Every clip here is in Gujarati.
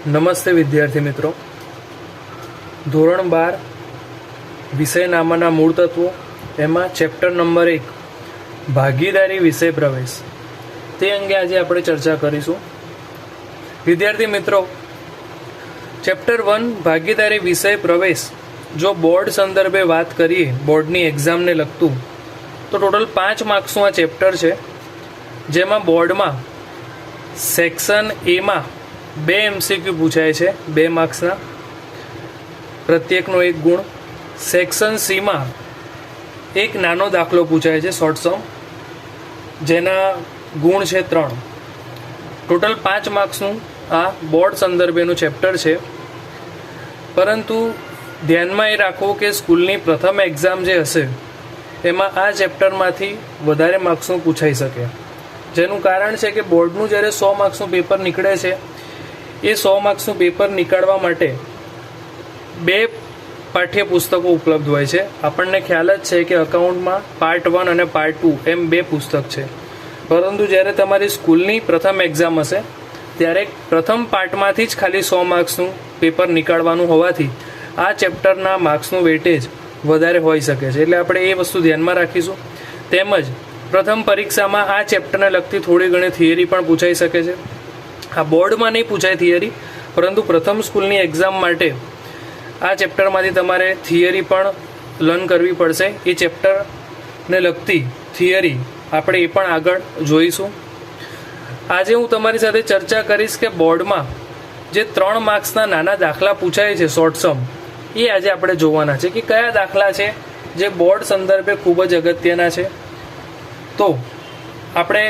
નમસ્તે વિદ્યાર્થી મિત્રો, ધોરણ 12 વિષય નામાના મૂળ તત્વો એમાં ચેપ્ટર નંબર 1 ભાગીદારી વિષય પ્રવેશ તે અંગે આજે આપણે ચર્ચા કરીશું. વિદ્યાર્થી મિત્રો, ચેપ્ટર 1 ભાગીદારી વિષય પ્રવેશ જો બોર્ડ સંદર્ભે વાત કરીએ, બોર્ડની એક્ઝામને લગતું, તો ટોટલ 5 માર્ક્સનું આ ચેપ્ટર છે, જેમાં બોર્ડમાં સેક્શન એમાં 2 MCQ પૂછાય છે, 2 માર્ક્સના, પ્રત્યેકનો 1 ગુણ. સેક્શન સીમાં એક નાનો દાખલો પૂછાય છે, શોર્ટ સમ, જેના ગુણ છે 3. ટોટલ 5 માર્ક્સનું આ બોર્ડ સંદર્ભેનું ચેપ્ટર છે. પરંતુ ધ્યાનમાં એ રાખો કે સ્કૂલની પ્રથમ એક્ઝામ જે હશે એમાં આ ચેપ્ટરમાંથી વધારે માર્ક્સનું પૂછાઈ શકે, જેનું કારણ છે કે બોર્ડનું જ્યારે 100 માર્ક્સનું પેપર નીકળે છે, એ 100 માર્ક્સનું પેપર નીકાળવા માટે 2 પાઠ્યપુસ્તકો ઉપલબ્ધ હોય છે. આપણને ખ્યાલ જ છે કે અકાઉન્ટમાં પાર્ટ 1 અને પાર્ટ 2 એમ 2 પુસ્તક છે. પરંતુ જ્યારે તમારી સ્કૂલની પ્રથમ એક્ઝામ હશે ત્યારે પ્રથમ પાર્ટમાંથી જ ખાલી 100 માર્ક્સનું પેપર નીકાળવાનું હોવાથી આ ચેપ્ટરના માર્ક્સનું વેટેજ વધારે હોઈ શકે છે. એટલે આપણે એ વસ્તુ ધ્યાનમાં રાખીશું. તેમજ પ્રથમ પરીક્ષામાં આ ચેપ્ટરને લગતી થોડી ઘણી થિયરી પણ પૂછાઈ શકે છે. આ બોર્ડમાં નહીં પૂછાય થિયરી, પરંતુ પ્રથમ સ્કૂલની એક્ઝામ માટે આ ચેપ્ટરમાંથી તમારે થિયરી પણ લર્ન કરવી પડશે. એ ચેપ્ટરને લગતી થિયરી આપણે એ પણ આગળ જોઈશું. આજે હું તમારી સાથે ચર્ચા કરીશ કે બોર્ડમાં જે 3 માર્ક્સના નાના દાખલા પૂછાય છે, શોર્ટ સમ, એ આજે આપણે જોવાના છે કે કયા દાખલા છે જે બોર્ડ સંદર્ભે ખૂબ જ અગત્યના છે. તો આપણે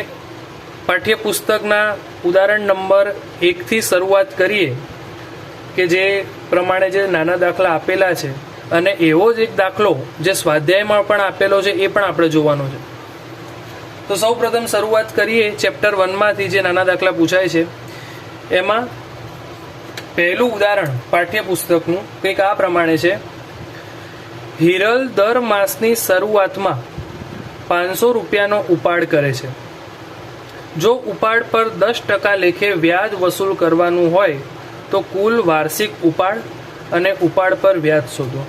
પાઠ્યપુસ્તકના ઉદાહરણ નંબર 1થી શરૂઆત કરીએ કે જે પ્રમાણે જે નાના દાખલા આપેલા છે, અને એવો જ એક દાખલો જે સ્વાધ્યાયમાં પણ આપેલો છે એ પણ આપણે જોવાનો છે. તો સૌ પ્રથમ શરૂઆત કરીએ ચેપ્ટર 1માંથી જે નાના દાખલા પૂછાય છે. એમાં પહેલું ઉદાહરણ પાઠ્યપુસ્તકનું કંઈક આ પ્રમાણે છે: હિરલ દર માસની શરૂઆતમાં 500 રૂપિયાનો ઉપાડ કરે છે. જો ઉપાડ પર 10% લેખે વ્યાજ વસૂલ કરવાનું હોય તો કુલ વાર્ષિક ઉપાડ અને ઉપાડ પર વ્યાજ શોધો.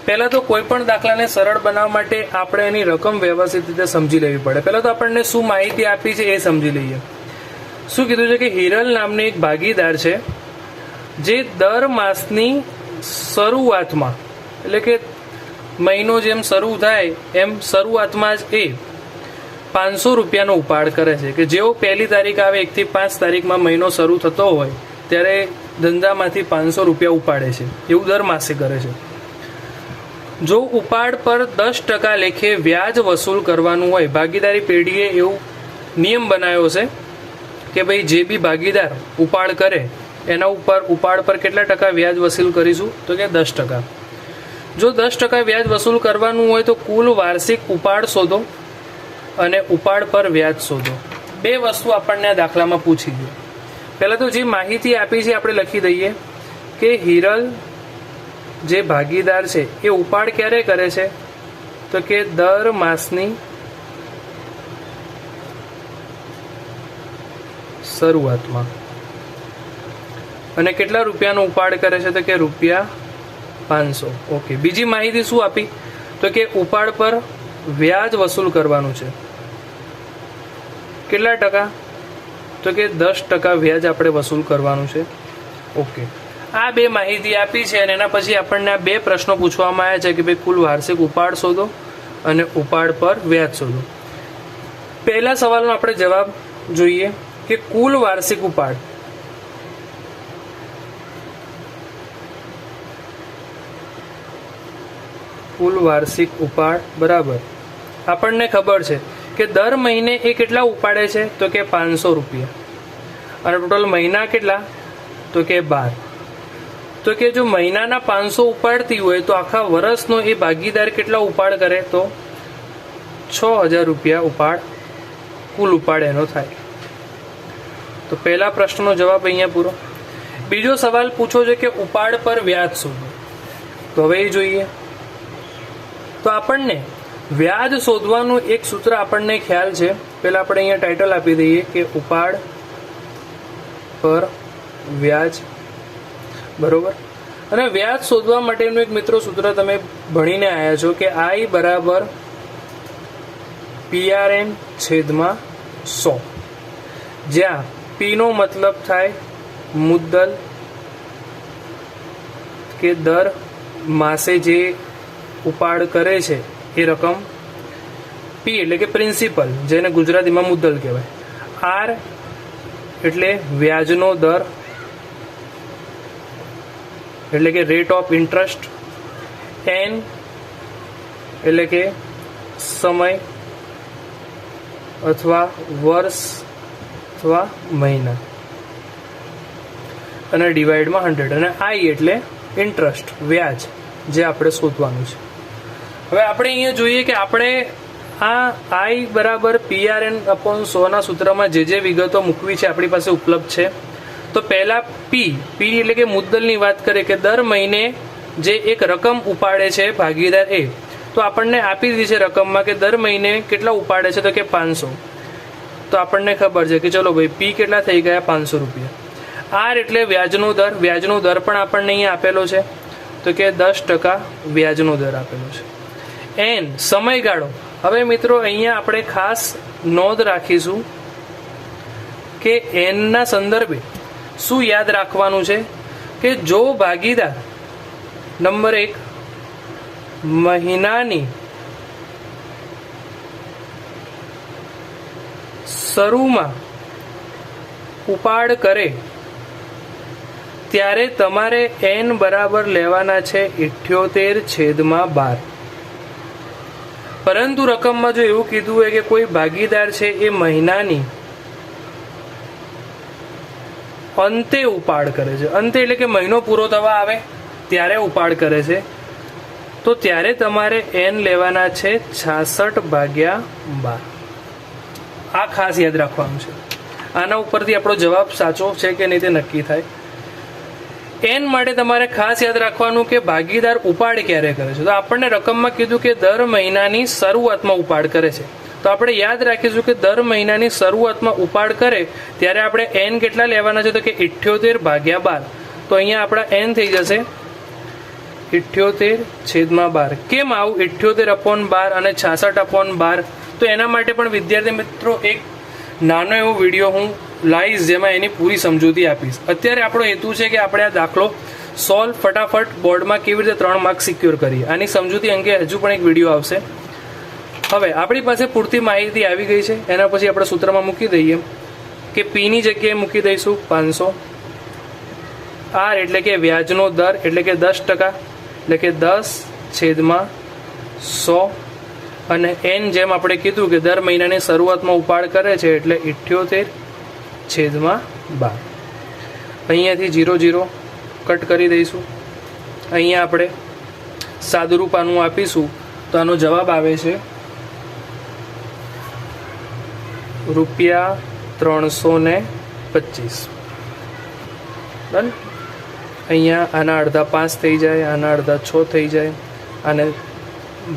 પહેલાં તો કોઈ પણ દાખલાને સરળ બનાવવા માટે આપણે એની રકમ વ્યવસ્થિત રીતે સમજી લેવી પડે. પહેલાં તો આપણને શું માહિતી આપી છે એ સમજી લઈએ. શું કીધું છે કે હિરલ નામની એક ભાગીદાર છે જે દર માસની શરૂઆતમાં, એટલે કે મહિનો જેમ શરૂ થાય એમ શરૂઆતમાં જ એ 500 રૂપિયાનો ઉપાડ કરે છે. કે જેવો 1લી તારીખ આવે, 1 થી 5 તારીખમાં મહિનો શરૂ થતો હોય ત્યારે ધંધામાંથી 500 રૂપિયા ઉપાડે છે. એવું દર માસે કરે છે. જો ઉપાડ પર 10% લેખે વ્યાજ વસૂલ કરવાનું હોય, ભાગીદારી પેઢીએ એવું નિયમ બનાવ્યો છે કે ભાઈ જે બી ભાગીદાર ઉપાડ કરે એના ઉપર ઉપાડ પર કેટલા ટકા વ્યાજ વસૂલ કરીશું, તો કે 10%. જો 10% વ્યાજ વસૂલ કરવાનું હોય તો કુલ વાર્ષિક ઉપાડ શોધો અને ઉપાડ પર વ્યાજ શોધો. 2 વસ્તુ આપણને આ દાખલામાં પૂછી ગઈ. પહેલાં તો જે માહિતી આપી છે આપણે લખી દઈએ કે હિરલ જે ભાગીદાર છે એ ઉપાડ ક્યારે કરે છે, તો કે દર માસની શરૂઆતમાં. અને કેટલા રૂપિયાનો ઉપાડ કરે છે, તો કે ₹500. ઓકે. બીજી માહિતી શું આપી, તો કે ઉપાડ પર વ્યાજ વસૂલ કરવાનું છે. કેટલા ટકા, તો કે 10% વ્યાજ આપણે વસૂલ કરવાનું છે. ઓકે. આ 2 માહિતી આપી છે અને એના પછી આપણને આ 2 પ્રશ્નો પૂછવામાં આવ્યા છે કે ભાઈ કુલ વાર્ષિક ઉપાડ શોધો અને ઉપાડ પર વ્યાજ શોધો. પહેલા સવાલનો આપણે જવાબ જોઈએ કે કુલ વાર્ષિક ઉપાડ. કુલ વાર્ષિક ઉપાડ બરાબર આપણને ખબર છે કે દર મહિને એ કેટલા ઉપાડે છે, તો કે 500 રૂપિયા. અને ટોટલ મહિના કેટલા, તો કે 12. તો કે જો મહિનાના 500 ઉપાડતી હોય તો આખા વર્ષનો એ ભાગીદાર કેટલા ઉપાડ કરે, તો 6000 રૂપિયા ઉપાડ, કુલ ઉપાડ એનો થાય. તો પહેલા પ્રશ્નનો જવાબ અહીંયા પૂરો. બીજો સવાલ પૂછો છે કે ઉપાડ પર વ્યાજ શોધો. તો હવે એ જોઈએ. તો આપણને વ્યાજ શોધવાનું એક સૂત્ર આપણને ખ્યાલ છે. પહેલાં આપણે અહીંયા ટાઇટલ આપી દઈએ કે ઉપાડ પર વ્યાજ બરોબર. અને વ્યાજ શોધવા માટેનું એક મિત્રો સૂત્ર તમે ભણીને આવ્યા છો કે I બરાબર PRN છેદમાં 100, જ્યાં P નો મતલબ થાય મુદ્દલ કે દર માસે જે ઉપાડ કરે છે એ રકમ, P એટલે કે પ્રિન્સિપલ જેને ગુજરાતીમાં મુદ્દલ કહેવાય, R એટલે વ્યાજનો દર એટલે કે રેટ ઓફ ઇન્ટરેસ્ટ, N એટલે કે સમય અથવા વર્ષ અથવા મહિના અને ડિવાઇડમાં 100, અને I એટલે ઇન્ટરેસ્ટ વ્યાજ જે આપણે શોધવાનું છે. હવે આપણે અહીંયા જોઈએ કે આપણે આ I બરાબર PRN/100 ના સૂત્રમાં જે વિગતો મૂકવી છે આપણી પાસે ઉપલબ્ધ છે. તો પહેલા P એટલે કે મુદ્દલની વાત કરીએ કે દર મહિને જે એક રકમ ઉપાડે છે ભાગીદાર A, તો આપણને આપી દીધી છે રકમમાં કે દર મહિને કેટલા ઉપાડે છે, તો કે 500. તો આપણને ખબર છે કે ચલો ભાઈ P કેટલા થઈ ગયા 500 રૂપિયા. R એટલે વ્યાજનો દર પણ આપણને અહીંયા આપેલો છે તો કે 10% વ્યાજનો દર આપેલો છે. N સમયગાળો. હવે મિત્રો અહીંયા આપણે ખાસ નોંધ રાખીશું કે N ના સંદર્ભે શું યાદ રાખવાનું છે કે જો ભાગીદાર નંબર 1 મહિનાની શરૂમાં ઉપાડ કરે ત્યારે તમારે N બરાબર લેવાના છે 78/12. પરંતુ રકમમાં જો એવું કીધું હોય કે કોઈ ભાગીદાર છે એ મહિનાની અંતે ઉપાડ કરે છે, અંતે એટલે કે મહિનો પૂરો થવા આવે ત્યારે ઉપાડ કરે છે, તો ત્યારે તમારે N લેવાના છે 66/12. આ ખાસ યાદ રાખવાનું છે. આના ઉપરથી આપણો જવાબ સાચો છે કે નહીં તે નક્કી થાય. N માટે તમારે ખાસ યાદ રાખવાનું કે ભાગીદાર ઉપાડ ક્યારે કરે છે. તો આપણને રકમમાં કીધું કે દર મહિનાની શરૂઆતમાં ઉપાડ કરે છે, તો આપણે યાદ રાખીશું કે દર મહિનાની શરૂઆતમાં ઉપાડ કરે ત્યારે આપણે N કેટલા લેવાના છે, તો કે 78/12. તો અહીંયા આપણા N થઈ જશે 78/12. કેમ આવું 78/12 અને 66/12? તો એના માટે પણ વિદ્યાર્થી મિત્રો એક નાનો એવો વિડીયો હું લાવીશ જેમાં એની પૂરી સમજૂતી આપીશ. અત્યારે આપણો હેતુ છે કે આપણે આ દાખલો સોલ્વ ફટાફટ બોર્ડમાં કેવી રીતે 3 માર્ક્સ સિક્યોર કરીએ. આની સમજૂતી અંગે હજુ પણ એક વિડીયો આવશે. હવે આપણી પાસે પૂરતી માહિતી આવી ગઈ છે, એના પછી આપણે સૂત્રમાં મૂકી દઈએ કે P ની જગ્યાએ મૂકી દઈશું 500, R એટલે કે વ્યાજનો દર એટલે કે 10%, એટલે કે 10/100, અને N જેમ આપણે કીધું કે દર મહિનાની શરૂઆતમાં ઉપાડ કરે છે એટલે 78/12. અહીંયાથી 0 0 કટ કરી દઈશું. અહીંયા આપણે સાદુરૂપ આનું આપીશું તો આનો જવાબ આવે છે ₹325. ડન. અહીંયા આના અડધા 5 થઈ જાય, આના અડધા 6 થઈ જાય, અને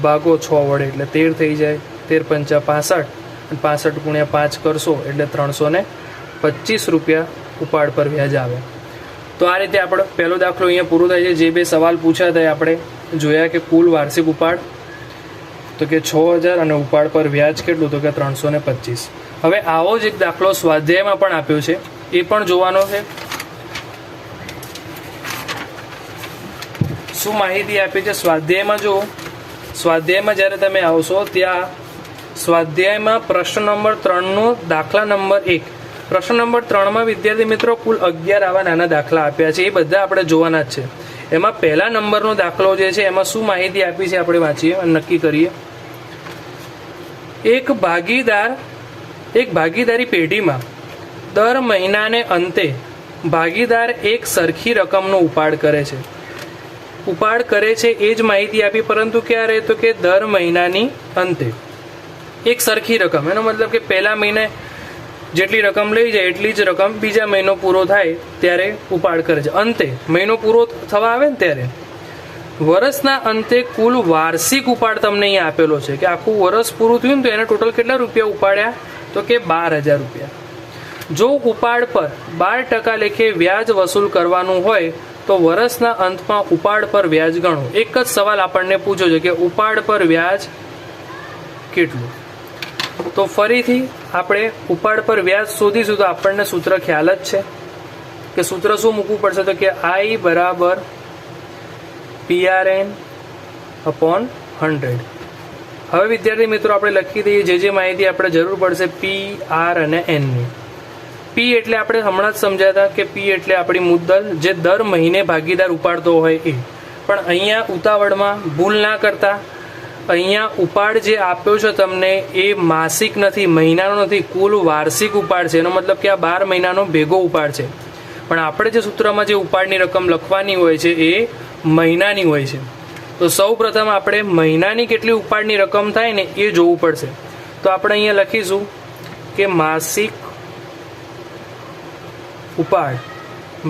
ભાગો 6 વડે એટલે 13 થઈ જાય. 13 × 5 = 65, અને 65 × 5 કરશો એટલે ₹325 ઉપાડ પર વ્યાજ આવે. તો આ રીતે આપણો પહેલો દાખલો અહીંયા પૂરો થાય છે. જે બે સવાલ પૂછ્યા હતા આપણે જોયા કે કુલ વાર્ષિક ઉપાડ તો કે 6000 અને ઉપાડ પર વ્યાજ કેટલું તો કે 325. હવે આવો જ એક દાખલો સ્વાધ્યાયમાં પણ આપ્યો છે, એ પણ જોવાનો છે. શું માહિતી આપી છે સ્વાધ્યાયમાં? જો સ્વાધ્યાયમાં જ્યારે તમે આવશો ત્યાં સ્વાધ્યાયમાં પ્રશ્ન નંબર 3નો દાખલા નંબર 1, પ્રશ્ન નંબર 3માં વિદ્યાર્થી મિત્રો કુલ 11 આવા નાના દાખલા આપ્યા છે. એ બધા આપણે જોવાના જ છે. એમાં પહેલા નંબરનો દાખલો જે છે એમાં શું માહિતી આપી છે આપણે વાંચીએ અને નક્કી કરીએ. એક ભાગીદારી પેઢીમાં દર મહિનાને અંતે ભાગીદાર એક સરખી રકમનો ઉપાડ કરે છે. ઉપાડ કરે છે એ જ માહિતી આપી, પરંતુ ક્યારે? તો કે દર મહિનાની અંતે એક સરખી રકમ. એનો મતલબ કે પહેલા મહિને જેટલી રકમ લઈ જાય એટલી જ રકમ બીજા મહિનો પૂરો થાય ત્યારે ઉપાડ કરે છે. અંતે મહિનો પૂરો થવા આવે ને ત્યારે વર્ષના અંતે કુલ વાર્ષિક ઉપાડ તમને અહીંયા આપેલો છે કે આખું વર્ષ પૂરું થયું ને તો એને ટોટલ કેટલા રૂપિયા ઉપાડ્યા? તો કે 12000 રૂપિયા. જો ઉપાડ પર 12% લેખે વ્યાજ વસૂલ કરવાનું હોય તો વર્ષના અંતમાં ઉપાડ પર વ્યાજ ગણો. એક જ સવાલ આપણને પૂછ્યો છે કે ઉપાડ પર વ્યાજ કેટલું. તો ફરીથી આપણે ઉપાડ પર વ્યાજ શોધીશું તો આપણને સૂત્ર ખ્યાલ જ છે કે સૂત્ર શું મૂકવું પડશે તો કે I બરાબર PRN અપોન 100. હવે વિદ્યાર્થી મિત્રો આપણે લખી દઈએ જે માહિતી આપણે જરૂર પડશે P, R અને N ની. P એટલે આપણે હમણાં જ સમજ્યા હતા કે P એટલે આપણી મુદ્દલ જે દર મહિને ભાગીદાર ઉપાડતો હોય એ. પણ અહીંયા ઉતાવળમાં ભૂલ ના કરતા, અહીંયા ઉપાડ જે આપ્યો છે તમને એ માસિક નથી, મહિનાનો નથી, કુલ વાર્ષિક ઉપાડ છે. એનો મતલબ કે આ 12 મહિનાનો ભેગો ઉપાડ છે. પણ આપણે જે સૂત્રમાં જે ઉપાડની રકમ લખવાની હોય છે એ મહિનાની હોય છે. તો સૌ પ્રથમ આપણે મહિનાની કેટલી ઉપાડની રકમ થાય ને એ જોવું પડશે. તો આપણે અહીંયા લખીશું કે માસિક ઉપાડ,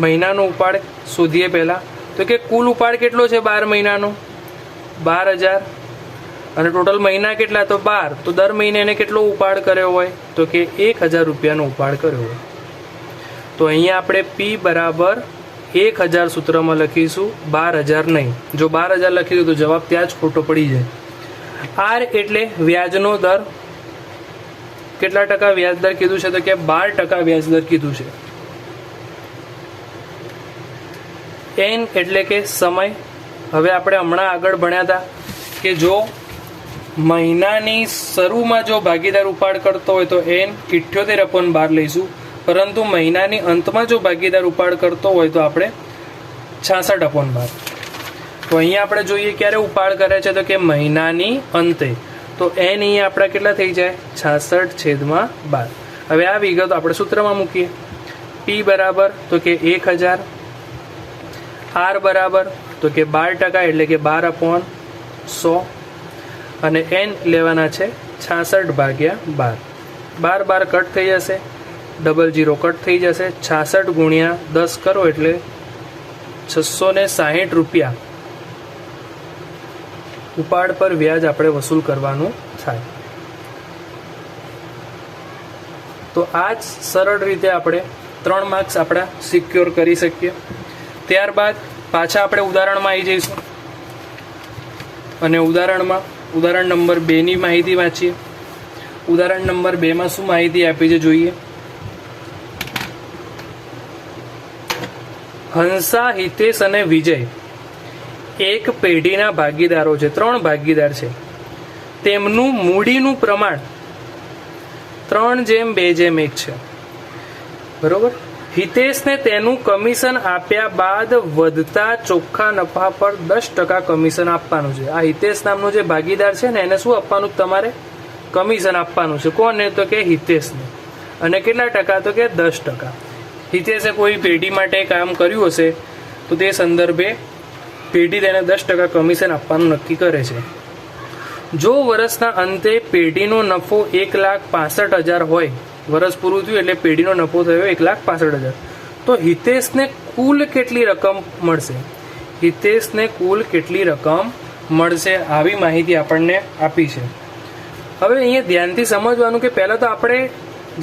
મહિનાનો ઉપાડ શોધીએ પહેલા. તો કે કુલ ઉપાડ કેટલો છે 12 મહિનાનો 12,000 અને ટોટલ મહિના કેટલા તો 12. તો દર મહિને એને કેટલો ઉપાડ કર્યો હોય તો કે 1,000 રૂપિયાનો ઉપાડ કર્યો હોય. તો અહીંયા આપણે P બરાબર 1,000 સૂત્રમાં લખીશું, 12,000 નહીં. જો 12,000 લખીશું તો જવાબ ત્યાં જ ખોટો પડી જાય. R એટલે વ્યાજનો દર. કેટલા ટકા વ્યાજ દર કીધું છે તો કે 12% વ્યાજ દર કીધું છે. N એટલે કે સમય. હવે આપણે હમણાં આગળ ભણ્યા હતા કે જો મહિનાની શરૂમાં જો ભાગીદાર ઉપાડ કરતો હોય તો N 78/12 લઈશું, પરંતુ મહિનાની અંતમાં જો ભાગીદાર ઉપાડ કરતો હોય તો આપણે 66/12. તો અહીંયા આપણે જોઈએ ક્યારે ઉપાડ કરે છે તો કે મહિનાની અંતે. તો N અહીંયા આપણા કેટલા થઈ જાય 66/12. હવે આ વિગત આપણે સૂત્રમાં મૂકીએ. P બરાબર તો કે 1,000, R બરાબર તો કે 12% એટલે કે 12/100 અને N લેવાના છે 66/12. 12 કટ થઈ જશે, 00 કટ થઈ જશે. 66 ગુણ્યા 10 કરો એટલે 660 રૂપિયા ઉપાડ પર વ્યાજ આપણે વસૂલ કરવાનું થાય. તો આ જ સરળ રીતે આપણે 3 માર્ક્સ આપણા સિક્યોર કરી શકીએ. ત્યારબાદ પાછા આપણે ઉદાહરણમાં આવી જઈશું અને ઉદાહરણ નંબર 2 ની માહિતી વાંચીએ. ઉદાહરણ નંબર 2 માં શું માહિતી આપી છે જોઈએ. હંસા, હિતેશ અને વિજય એક પેઢીના ભાગીદારો છે. 3 ભાગીદાર છે. તેમનું મૂડીનું પ્રમાણ 3:2:1 છે. બરોબર. હિતેશને તેનું કમિશન આપ્યા બાદ વધતા ચોખ્ખા નફા પર 10% કમિશન આપવાનું છે. આ હિતેશ નામનો જે ભાગીદાર છે ને એને શું આપવાનું તમારે કમિશન આપવાનું છે. કોને તો કે હિતેશને. અને કેટલા ટકા તો કે 10%. હિતેશે કોઈ પેઢી માટે કામ કર્યું હશે તો તે સંદર્ભે પેઢી તેને 10% કમિશન આપવાનું નક્કી કરે છે. જો વર્ષના અંતે પેઢીનો નફો 1,65,000 હોય, વર્ષ પૂરું થયું એટલે પેઢીનો નફો થયો 1,65,000, તો હિતેશને કુલ કેટલી રકમ મળશે? હિતેશને કુલ કેટલી રકમ મળશે આવી માહિતી આપણને આપી છે. હવે અહીંયા ધ્યાનથી સમજવાનું કે પહેલાં તો આપણે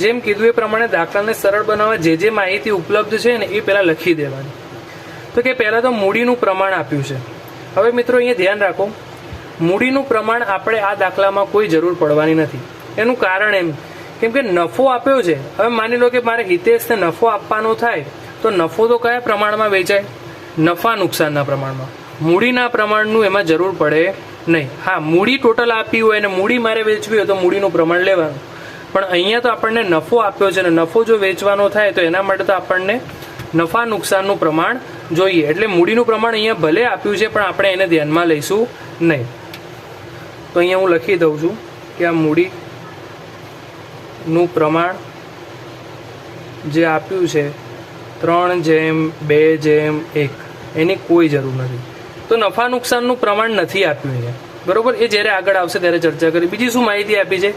જેમ કીધું એ પ્રમાણે દાખલાને સરળ બનાવવા જે માહિતી ઉપલબ્ધ છે ને એ પહેલાં લખી દેવાની. તો કે પહેલાં તો મૂડીનું પ્રમાણ આપ્યું છે. હવે મિત્રો અહીંયા ધ્યાન રાખો, મૂડીનું પ્રમાણ આપણે આ દાખલામાં કોઈ જરૂર પડવાની નથી. એનું કારણ એમ કેમ કે નફો આપ્યો છે. હવે માની લો કે મારે હિતેશને નફો આપવાનો થાય તો નફો તો કયા પ્રમાણમાં વેચાય? નફા નુકસાનના પ્રમાણમાં. મૂડીના પ્રમાણનું એમાં જરૂર પડે નહીં. હા, મૂડી ટોટલ આપી હોય અને મૂડી મારે વેચવી હોય તો મૂડીનું પ્રમાણ લેવાનું. પણ અહીંયા તો આપણને નફો આપ્યો છે ને નફો જો વેચવાનો થાય તો એના માટે તો આપણને નફા નુકસાનનું પ્રમાણ જોઈએ. એટલે મૂડીનું પ્રમાણ અહીંયા ભલે આપ્યું છે પણ આપણે એને ધ્યાનમાં લઈશું નહીં. તો અહીંયા હું લખી દઉં છું કે આ મૂડીનું પ્રમાણ જે આપ્યું છે 3:2:1 એની કોઈ જરૂર નથી. તો નફા નુકસાનનું પ્રમાણ નથી આપ્યું અહીંયા. બરોબર. એ જ્યારે આગળ આવશે ત્યારે ચર્ચા કરી. બીજી શું માહિતી આપી છે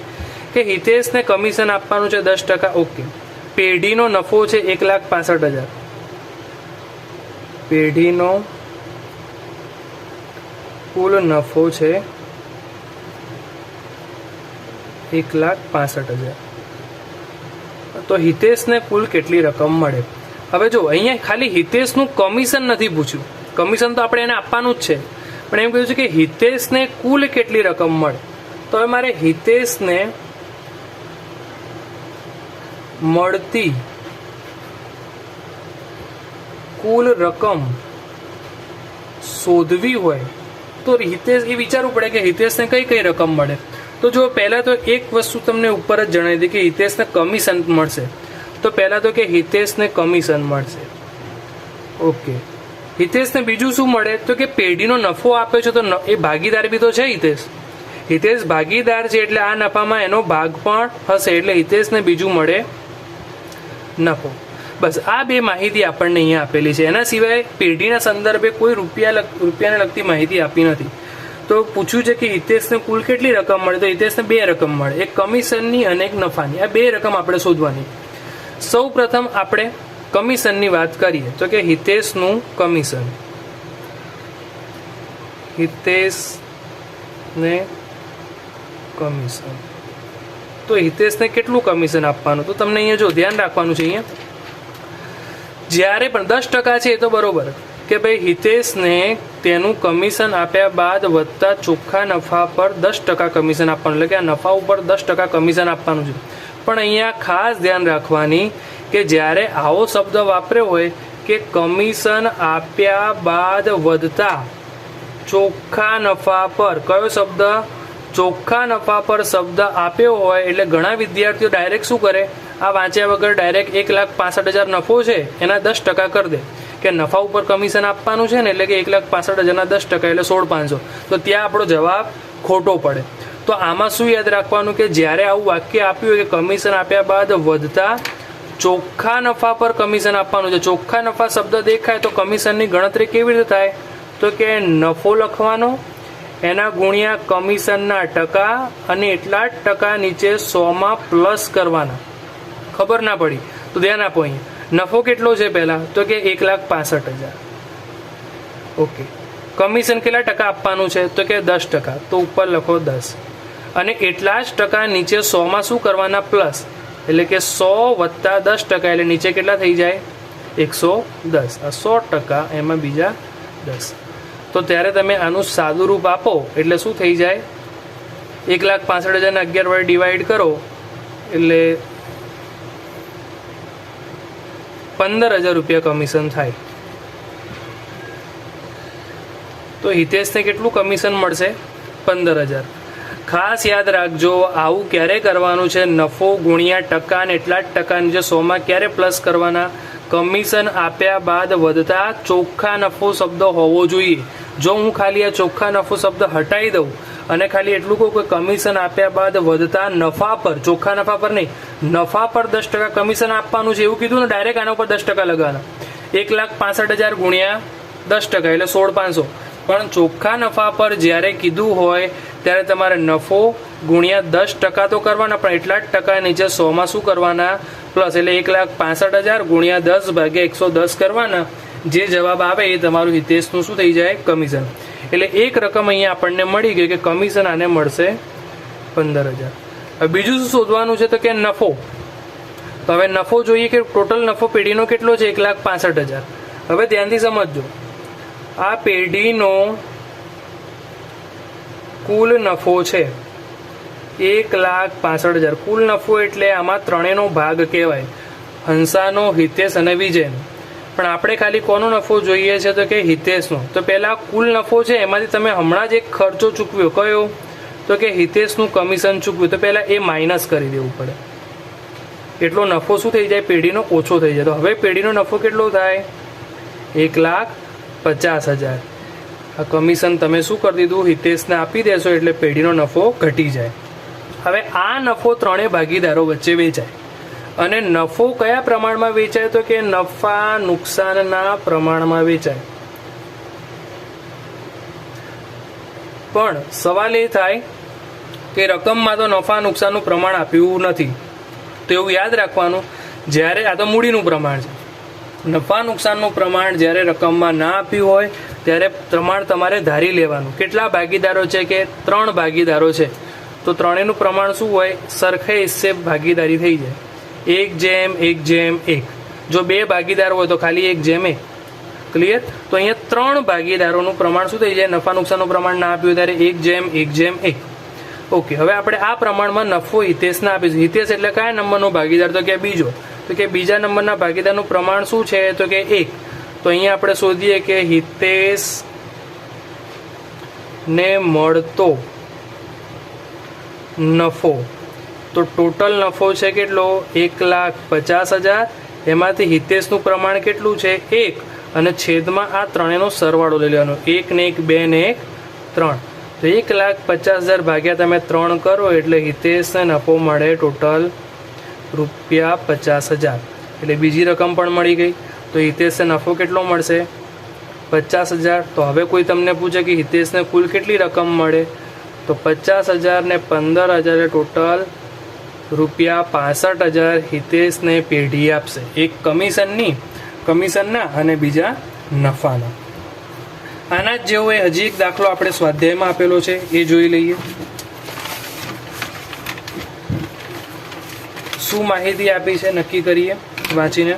કે હિતેશને કમિશન આપવાનું છે 10%. ઓકે. પેઢીનો નફો છે 1,65,000. પેઢીનો કુલ નફો છે 1,65,000. તો હિતેશને કુલ કેટલી રકમ મળે? હવે જો અહીંયા ખાલી હિતેશનું કમિશન નથી પૂછ્યું, કમિશન તો આપણે એને આપવાનું જ છે, પણ એમ કહ્યું છે કે હિતેશને કુલ કેટલી રકમ મળે. તો હવે મારે હિતેશને મળતી કુલ રકમ શોધવી હોય તો હિતેશ એ વિચારવું પડે કે હિતેશને કઈ કઈ રકમ મળે. તો જો પહેલા તો એક વસ્તુ તમને ઉપર જ જણાવી દી કે હિતેશને કમિશન મળશે. તો પહેલા તો કે હિતેશને કમિશન મળશે. ઓકે, હિતેશને બીજું શું મળે તો કે પેઢીનો નફો આપ્યો છે, તો એ ભાગીદાર બી તો છે હિતેશ ભાગીદાર છે, એટલે આ નફામાં એનો ભાગ પણ હશે, એટલે હિતેશને બીજું મળે નફો. બસ આ બે માહિતી આપણને અહીંયા આપેલી છે. એના સિવાય પેઢીના સંદર્ભે કોઈ રૂપિયાને લગતી માહિતી આપી નથી. તો પૂછ્યું છે કે હિતેશને કુલ કેટલી રકમ મળે, તો હિતેશને 2 રકમ મળે, એક કમિશનની અને એક નફાની. આ 2 રકમ આપણે શોધવાની. સૌ પ્રથમ આપણે કમિશનની વાત કરીએ તો કે હિતેશનું કમિશન, હિતેશને કમિશન. તો હિતેશને કેટલું કમિશન આપવાનું, તો તમને અહીંયા જો ધ્યાન રાખવાનું છે, અહીંયા જ્યારે પણ 10% છે એ તો બરોબર કે ભાઈ હિતેશને તેનું કમિશન આપ્યા બાદ વધતા ચોખ્ખા નફા પર 10% કમિશન આપવાનું, એટલે કે આ નફા ઉપર 10% કમિશન આપવાનું છે. પણ અહીંયા ખાસ ધ્યાન રાખવાની કે જ્યારે આવો શબ્દ વાપર્યો હોય કે કમિશન આપ્યા બાદ વધતા ચોખ્ખા નફા પર, કયો શબ્દ, ચોખ્ખા નફા પર શબ્દ આપ્યો હોય એટલે ઘણા વિદ્યાર્થીઓ ડાયરેક્ટ શું કરે, આ વાંચ્યા વગર ડાયરેક્ટ 1,65,000 નફો છે એના 10% કરી દે કે નફા ઉપર કમિશન આપવાનું છે ને, એટલે કે 1,65,000 10% એટલે 16,500. તો ત્યાં આપણો જવાબ ખોટો પડે. તો આમાં શું યાદ રાખવાનું કે જ્યારે આવું વાક્ય આપ્યું હોય કે કમિશન આપ્યા બાદ વધતા ચોખ્ખા નફા પર કમિશન આપવાનું છે, ચોખ્ખા નફા શબ્દ દેખાય તો કમિશનની ગણતરી કેવી રીતે થાય, તો કે નફો લખવાનો, એના ગુણ્યા કમિશનના ટકા અને એટલા જ ટકા નીચે 100માં પ્લસ કરવાના. ખબર ના પડી તો ધ્યાન આપો. અહીંયા નફો કેટલો છે પહેલા, તો કે 1,65,000. ઓકે, કમિશન કેટલા ટકા આપવાનું છે, તો કે 10%, તો ઉપર લખો 10 અને એટલા જ ટકા નીચે 100માં શું કરવાના, પ્લસ, એટલે કે 100 + 10%, એટલે નીચે કેટલા થઈ જાય 110. આ 100% એમાં બીજા 10. તો ત્યારે તમે આનું સાદું રૂપ આપો એટલે શું થઈ જાય, 1,65,000 ને 11 વડે ડિવાઈડ કરો એટલે 15,000 રૂપિયા કમિશન થાય. તો હિતેશને કેટલું કમિશન મળશે, 15,000. ખાસ યાદ રાખજો આવું ક્યારે કરવાનું છે, નફો ગુણ્યા ટકા અને એટલા જ ટકા જે 100માં ક્યારે પ્લસ કરવાના, કમિશન આપ્યા બાદ વધતા ચોખ્ખા નફો શબ્દ હોવો જોઈએ. જો હું ખાલી આ ચોખ્ખા નફો શબ્દ હટાવી દઉં અને ખાલી એટલું કહું કે કમિશન આપ્યા બાદ વધતા નફા પર, ચોખ્ખા નફા પર નહીં, નફા પર 10% કમિશન આપવાનું છે એવું કીધું ને, ડાયરેક્ટ આના ઉપર 10% લગાવવાના. 1,65,000 ગુણ્યા 10% એટલે 16,500. પણ ચોખ્ખા નફા પર જ્યારે કીધું હોય ત્યારે તમારે નફો ગુણ્યા 10% તો કરવાના, પણ એટલા જ ટકા નીચે 100માં શું કરવાના, પ્લસ, એટલે 1,65,000 ગુણ્યા 10 ભાગ્યા 110 કરવાના. જે જવાબ આવે એ તમારું હિતેશનું શું થઈ જાય, કમિશન. એટલે એક રકમ અહીંયા આપણને મળી ગઈ કે કમિશન આને મળશે 15,000. હવે બીજું શું શોધવાનું છે તો કે નફો. તો હવે નફો જોઈએ કે ટોટલ નફો પેઢીનો કેટલો છે, 1,65,000. હવે ધ્યાનથી સમજજો, આ પેઢીનો કુલ નફો છે 1,65,000. કુલ નફો એટલે આમાં ત્રણેયનો ભાગ કહેવાય, હંસાનો, હિતેશ અને વિજયનો. પણ આપણે ખાલી કોનો નફો જોઈએ છે તો કે હિતેશનો. તો પહેલા કુલ નફો છે એમાંથી તમે હમણાં જ એક ખર્ચો ચૂકવ્યો, કયો, તો કે હિતેશનું કમિશન ચૂકવ્યું. તો પહેલા એ માઇનસ કરી દેવું પડે, એટલો નફો શું થઈ જાય, પેઢીનો ઓછો થઈ જાય. તો હવે પેઢીનો નફો કેટલો થાય, 1,50,000. આ કમિશન તમે શું કરી દીધું, હિતેશને આપી દેશો એટલે પેઢીનો નફો ઘટી જાય. હવે આ નફો ત્રણેય ભાગીદારો વચ્ચે વેચાય અને નફો કયા પ્રમાણમાં વેચાય, તો કે નફા નુકસાનના પ્રમાણમાં વેચાય. પણ સવાલ એ થાય કે રકમમાં તો નફા નુકસાનનું પ્રમાણ આપ્યું નથી. તો એવું યાદ રાખવાનું, જ્યારે આ તો મૂડીનું પ્રમાણ છે, નફા નુકસાનનું પ્રમાણ જ્યારે રકમમાં ના આપ્યું હોય ત્યારે પ્રમાણ તમારે ધારી લેવાનું. કેટલા ભાગીદારો છે કે 3 ભાગીદારો છે, તો ત્રણેયનું પ્રમાણ શું હોય, સરખે હિસ્સે ભાગીદારી થઈ જાય, 1:1:1. જો 2 ભાગીદાર હોય તો ખાલી 1/1. ક્લિયર? તો અહીંયા 3 ભાગીદારોનું પ્રમાણ શું થઈ જાય? નફા નુકસાનનું પ્રમાણ ના આપ્યું ત્યારે 1/1/1. ઓકે, હવે આપણે આ પ્રમાણમાં નફો હિતેશને આપીશું. હિતેશ એટલે કયા નંબરનો ભાગીદાર? તો કે બીજો. તો કે બીજા નંબરના ભાગીદારનું પ્રમાણ શું છે? તો કે 1. તો અહીંયા આપણે શોધીએ કે હિતેશ ને મળતો નફો. તો ટોટલ નફો છે કેટલો? 1,50,000. એમાંથી હિતેશનું પ્રમાણ કેટલું છે? 1. અને છેદમાં આ ત્રણેયનો સરવાળો લઈ લેવાનો. 1 ને 1 2 ને 1 3. તો 1,50,000 ભાગ્યા તમે 3 કરો એટલે હિતેશને નફો મળે ટોટલ ₹50,000. એટલે બીજી રકમ પણ મળી ગઈ. તો હિતેશને નફો કેટલો મળશે? 50,000. તો હવે કોઈ તમને પૂછે કે હિતેશને કુલ કેટલી રકમ મળે? તો 50,000 ને 15,000 ટોટલ ₹65,000 હિતેશને પેઢી આપશે. એક કમિશનના અને બીજા નફાના. આના જ જેવો હજી એક દાખલો આપણે સ્વાધ્યાયમાં આપેલો છે, એ જોઈ લઈએ. શું માહિતી આપી છે નક્કી કરીએ વાંચીને.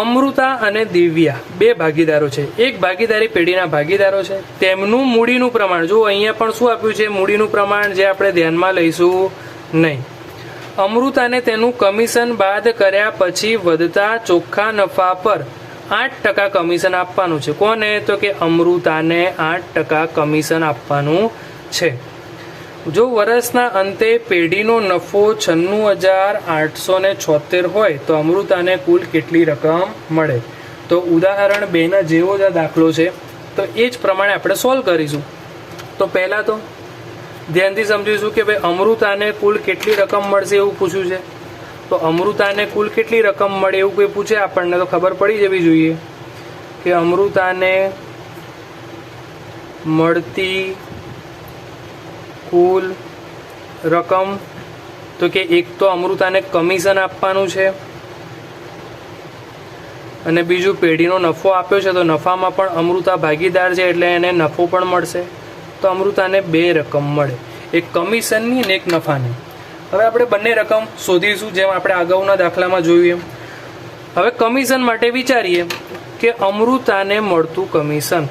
અમૃતા અને દિવ્યા 2 ભાગીદારો છે. એક ભાગીદારી પેઢીના ભાગીદારો છે. તેમનું મૂડીનું પ્રમાણ જો અહીંયા પણ શું આપ્યું છે? મૂડીનું પ્રમાણ, જે આપણે ધ્યાનમાં લઈશું નહીં. અમૃતાને તેનું કમિશન બાદ કર્યા પછી વધતા ચોખ્ખા નફા પર 8% કમિશન આપવાનું છે. કોને? તો કે અમૃતાને 8% કમિશન આપવાનું છે. જો વર્ષના અંતે પેઢીનો નફો 96,876 હોય તો અમૃતાને કુલ કેટલી રકમ મળે? તો ઉદાહરણ 2 જેવો જ આ દાખલો છે, તો એ જ પ્રમાણે આપણે સોલ્વ કરીશું. તો પહેલાં તો ધ્યાનથી સમજીશું કે ભાઈ અમૃતાને કુલ કેટલી રકમ મળશે એવું પૂછ્યું છે. તો અમૃતાને કુલ કેટલી રકમ મળે એવું કોઈ પૂછે આપણને તો ખબર પડી જવી જોઈએ કે અમૃતાને મળતી કુલ રકમ. તો કે એક તો અમૃતાને કમિશન આપવાનું છે અને બીજું પેઢીનો નફો આપ્યો છે, તો નફામાં પણ અમૃતા ભાગીદાર છે એટલે એને નફો પણ મળશે. તો અમૃતાને 2 રકમ મળે, એક કમિશનની અને એક નફાની. હવે આપણે બંને રકમ શોધીશું જેમ આપણે અગાઉના દાખલામાં જોયું એમ. હવે કમિશન માટે વિચારીએ કે અમૃતાને મળતું કમિશન.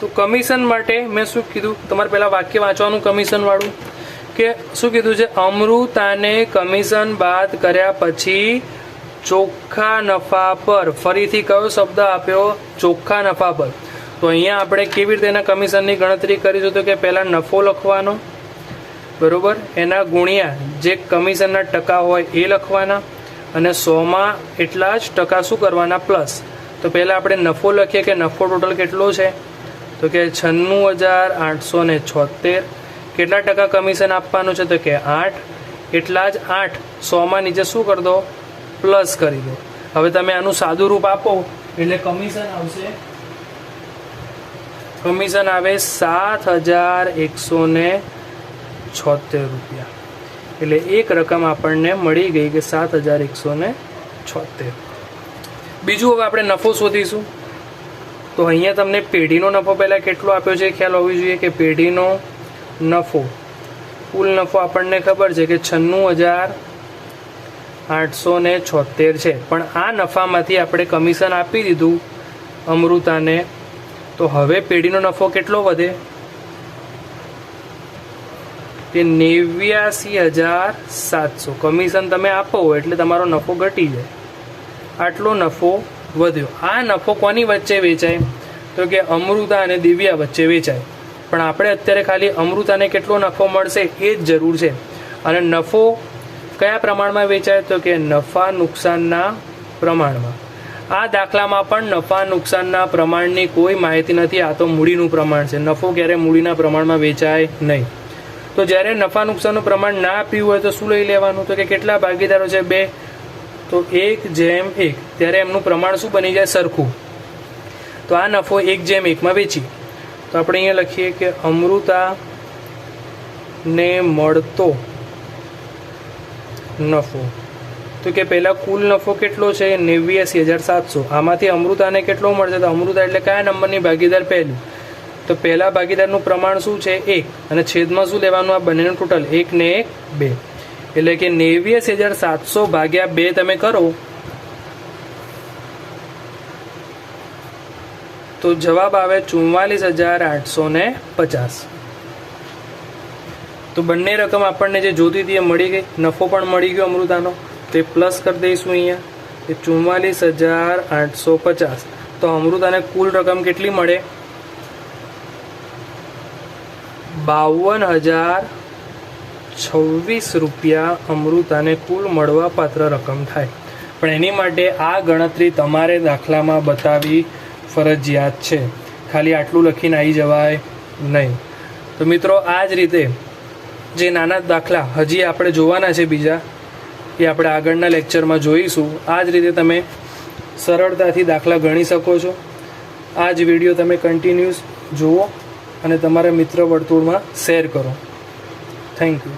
તો કમિશન માટે મેં શું કીધું? તમારે પહેલાં વાક્ય વાંચવાનું કમિશન વાળું. કે શું કીધું છે? અમૃતાને કમિશન બાદ કર્યા પછી ચોખ્ખા નફા પર. ફરીથી કયો શબ્દ આપ્યો? ચોખ્ખા નફા પર. તો અહીંયા આપણે કેવી રીતે એના કમિશનની ગણતરી કરીશું? તો કે પહેલાં નફો લખવાનો, બરોબર, એના ગુણ્યા જે કમિશનના ટકા હોય એ લખવાના અને 100માં એટલા જ ટકા શું કરવાના? પ્લસ. તો પહેલાં આપણે નફો લખીએ કે નફો ટોટલ કેટલો છે? તો કે 96,876. કેટલા ટકા કમિશન આપવાનું છે? તો કે 8. એટલા જ 8 100માં નીચે શું કરી દો? પ્લસ કરી દો. હવે તમે આનું સાદું રૂપ આપો એટલે કમિશન આવશે, કમિશન આવે 7,176 રૂપિયા. એટલે એક રકમ આપણને મળી ગઈ કે 7,176. બીજું હવે આપણે નફો શોધીશું. તો અહીંયા તમને પેઢીનો નફો પહેલાં કેટલો આપ્યો છે ખ્યાલ હોવી જોઈએ કે પેઢીનો નફો, કુલ નફો આપણને ખબર છે કે 96,876 છે. પણ આ નફામાંથી આપણે કમિશન આપી દીધું અમૃતાને, તો હવે પેઢીનો નફો કેટલો વધે? કે 89,700. કમિશન તમે આપો એટલે તમારો નફો ઘટી જાય, આટલો નફો વધ્યો. આ નફો કોની વચ્ચે વેચાય? તો કે અમૃતા અને દિવ્યા વચ્ચે વેચાય. પણ આપણે અત્યારે ખાલી અમૃતાને કેટલો નફો મળશે એ જ જરૂર છે. અને નફો કયા પ્રમાણમાં વેચાય? તો કે નફા નુકસાનના પ્રમાણમાં. આ દાખલામાં પણ નફા નુકસાનના પ્રમાણની કોઈ માહિતી નથી. આ તો મૂડીનું પ્રમાણ છે. નફો ક્યારે મૂડીના પ્રમાણમાં વેચાય નહીં. તો જ્યારે નફા નુકસાનનું પ્રમાણ ના આપ્યું હોય તો શું લઈ લેવાનું? તો કે કેટલા ભાગીદારો છે? 2. તો 1/1. ત્યારે એમનું પ્રમાણ શું બની જાય? સરખું. તો આ નફો 1/1માં વેચી. તો આપણે અહીંયા લખીએ કે અમૃતાને મળતો નફો. તો કે પહેલાં કુલ નફો કેટલો છે? 89,700. આમાંથી અમૃતાને કેટલો મળશે? તો અમૃતા એટલે કયા નંબરની ભાગીદાર? પહેલું. તો પહેલા ભાગીદારનું પ્રમાણ શું છે 1 અને છેદમાં શું લેવાનું આ બંનેનું ટોટલ 1 ને 1 2 એટલે કે 89,700 ભાગ્યા 2 તમે કરો તો જવાબ આવે 44,850. તો બંને રકમ આપણને જે જોતી હતી એ મળી ગઈ, નફો પણ મળી ગયો અમૃતાનો, તો એ પ્લસ કરી દઈશું અહીંયા એ 44,850. તો અમૃતાને કુલ રકમ કેટલી મળે 52,026 રૂપિયા અમૃતાને કુલ મળવા પાત્ર રકમ થાય. પણ એની માટે આ ગણતરી તમારે દાખલામાં બતાવવી ફરજિયાત છે, ખાલી આટલું લખીને આવી જવાય નહીં. તો મિત્રો આ જ રીતે જે નાના દાખલા હજી આપણે જોવાના છે બીજા એ આપણે આગળના લેક્ચરમાં જોઈશું. આ જ રીતે તમે સરળતાથી દાખલા ગણી શકો છો. આ જ વિડીયો તમે કન્ટિન્યુઅસ જુઓ અને તમારા મિત્ર વર્તુળમાં શેર કરો. Thank you.